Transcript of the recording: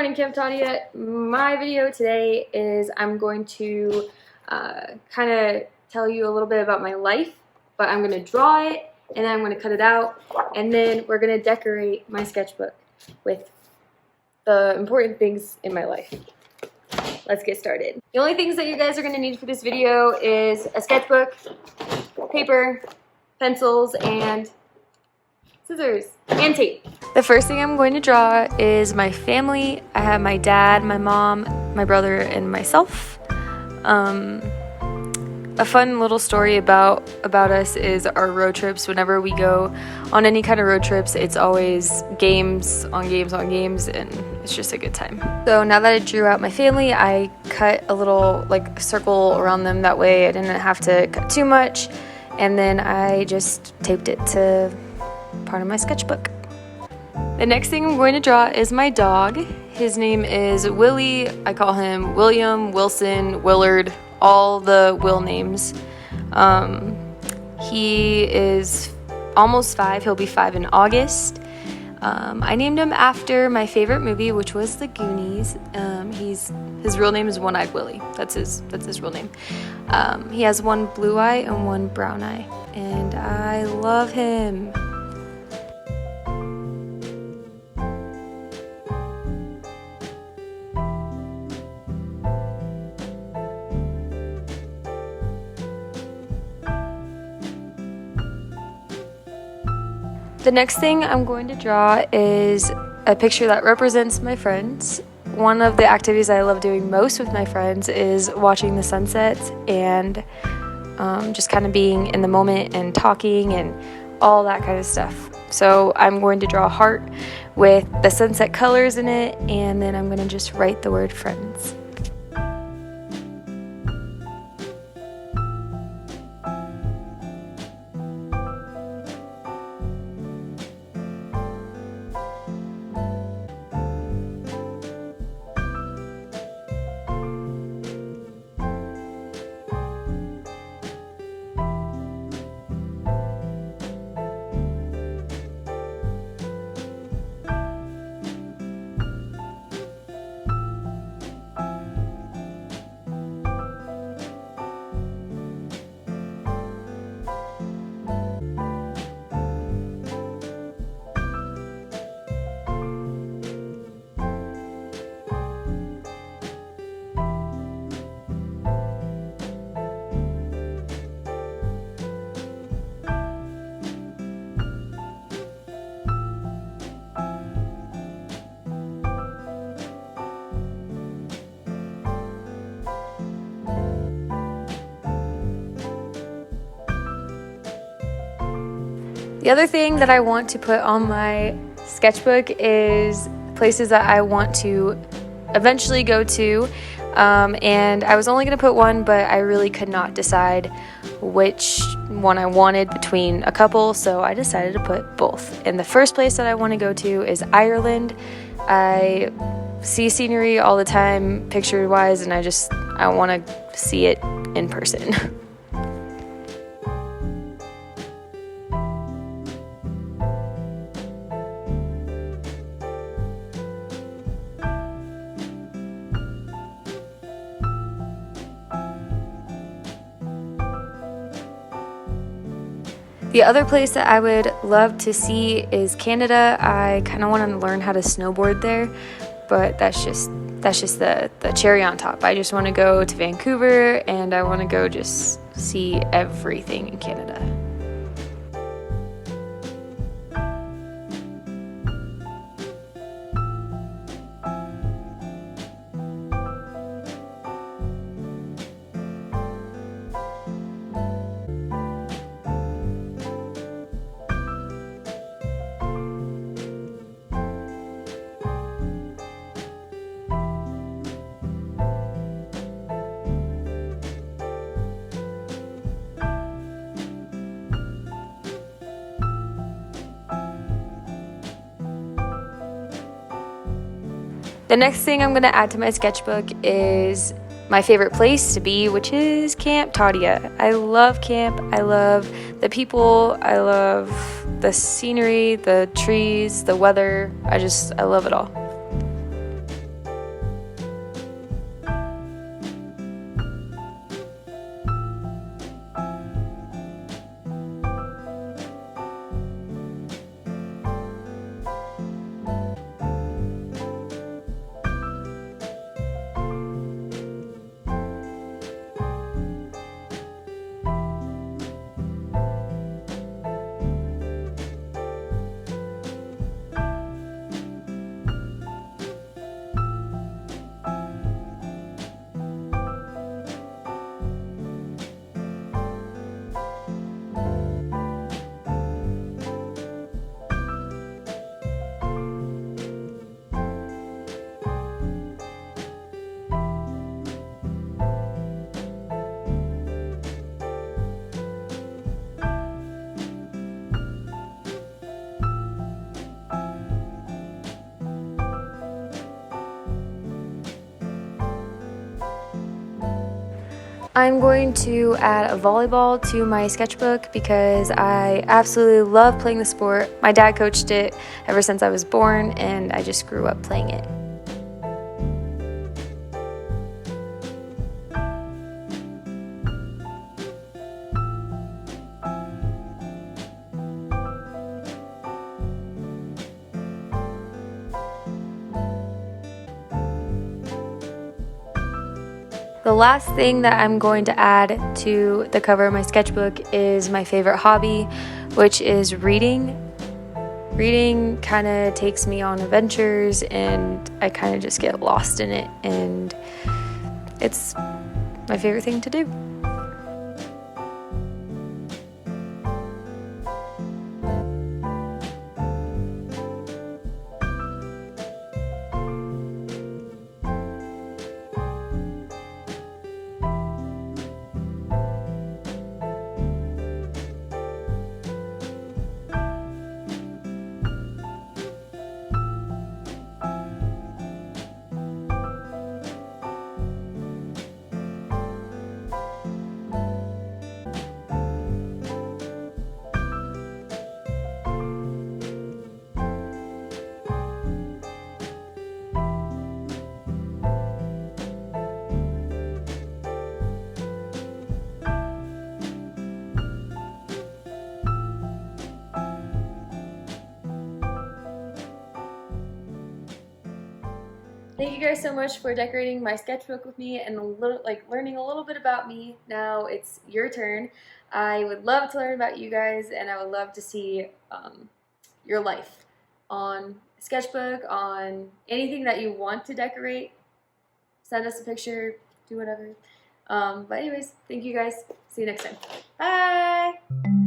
morning, Camp Tadia. My video today is I'm going to kind of tell you a little bit about my life, but I'm going to draw it and then I'm going to cut it out, and then we're going to decorate my sketchbook with the important things in my life. Let's get started. The only things that you guys are going to need for this video is a sketchbook, paper, pencils, and scissors and tape. The first thing I'm going to draw is my family. I have my dad, my mom, my brother, and myself. A fun little story about us is our road trips. Whenever we go on any kind of road trips, it's always games on games on games, and it's just a good time. So now that I drew out my family, I cut a little circle around them. That way I didn't have to cut too much, and then I just taped it to part of my sketchbook. The next thing I'm going to draw is my dog. His name is Willie. I call him William, Wilson, Willard, all the Will names. He is almost 5. He'll be 5 in August. I named him after my favorite movie, which was The Goonies. His real name is One-Eyed Willie. That's his real name. He has one blue eye and one brown eye, and I love him. The next thing I'm going to draw is a picture that represents my friends. One of the activities I love doing most with my friends is watching the sunset and just kind of being in the moment and talking and all that kind of stuff. So I'm going to draw a heart with the sunset colors in it, and then I'm going to just write the word friends. The other thing that I want to put on my sketchbook is places that I want to eventually go to, and I was only going to put one, but I really could not decide which one I wanted between a couple, so I decided to put both. And the first place that I want to go to is Ireland. I see scenery all the time, picture-wise, and I want to see it in person. The other place that I would love to see is Canada. I kind of want to learn how to snowboard there, but that's just the cherry on top. I just want to go to Vancouver, and I want to go just see everything in Canada. The next thing I'm going to add to my sketchbook is my favorite place to be, which is Camp Tadia. I love camp. I love the people. I love the scenery, the trees, the weather. I love it all. I'm going to add a volleyball to my sketchbook because I absolutely love playing the sport. My dad coached it ever since I was born, and I just grew up playing it. The last thing that I'm going to add to the cover of my sketchbook is my favorite hobby, which is reading. Reading kind of takes me on adventures, and I kind of just get lost in it, and it's my favorite thing to do. Thank you guys so much for decorating my sketchbook with me and learning a little bit about me. Now it's your turn. I would love to learn about you guys, and I would love to see your life on sketchbook, on anything that you want to decorate. Send us a picture, do whatever. But anyways, thank you guys. See you next time. Bye!